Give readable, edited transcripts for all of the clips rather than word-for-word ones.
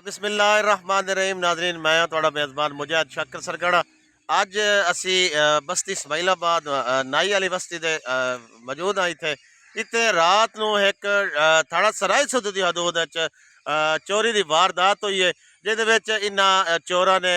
बिस्मिल्लाहिर्रहमानिर्रहीम नाज़रीन, मैं थोड़ा मेज़बान मुजाहिद शाकिर सरगढ़ा। अज असी बस्ती इस्माइलाबाद नाई वाली बस्ती दे मौजूद हाँ। इत्थे रात नूं एक थाड़ा सराय सूद दी हदूद चोरी की वारदात हुई है, जिहदे विच इन्हां चोरां ने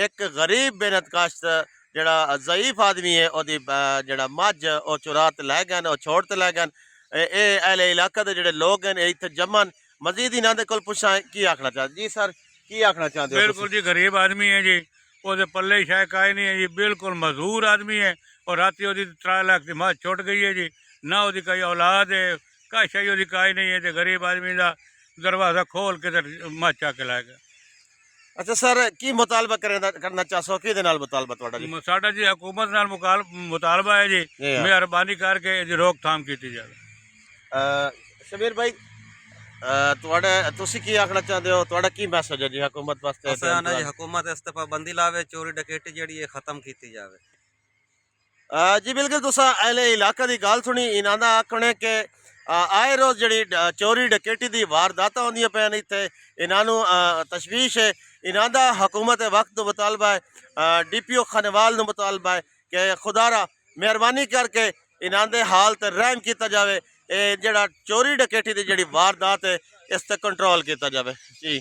एक गरीब बेनतकाश जिहड़ा ज़ईफ आदमी है ओहदी जिहड़ा मझ ओह चुरा ते लै गए, ओह छोड़ ते लै गए। अहले इलाके दे जिहड़े लोग हैं इत्थे जमन। मजीद इन्हां दे कोल पुछां की आखना चाहते जी सर, की आखना चाहते हो तुसीं? बिल्कुल जी, गरीब आदमी है जी। वो पल्ले शायद काई नहीं है जी, बिल्कुल मजदूर आदमी है। और राती वो 3 लाख की मझ छुट गई है जी। ना वो कोई औलाद है, कश ही वो काई नहीं है। तो गरीब आदमी का दरवाज़ा खोल के मझ चक के लै गया। अच्छा सर, की मुतालबा करना चाहो, कि मुतालबा तुहाडा जी? साडा जी हुकूमत नाल मुतालबा है जी, जी हाँ। मेहरबानी करके इसदी रोकथाम की जाए। शबीर भाई, तुहाडा तुसीं की आखना चाहते हो? तुहाडा की मैसेज है जी हुकूमत वास्ते? असें आना जी हुकूमत इस ते पाबंदी लावे, चोरी डकैती जिहड़ी है खत्म की जावे। जी बिल्कुल, तुसां अहले इलाका की गल सुनी। इन्हां दा आखना है कि आए रोज़ जिहड़ी चोरी डकैती की वारदातां होंदियां पैन इत्थे, इन्हां नूं तशवीश है। इन्हां दा हुकूमत वक्त नूं मुतालबा है, DPO खानेवाल नूं मुतालबा है कि खुदारा मेहरबानी करके इन्हां दे हाल ते रहम किया जाए। जिहड़ा चोरी डकैती की जिहड़ी वारदात है इस ते कंट्रोल किया जाए जी।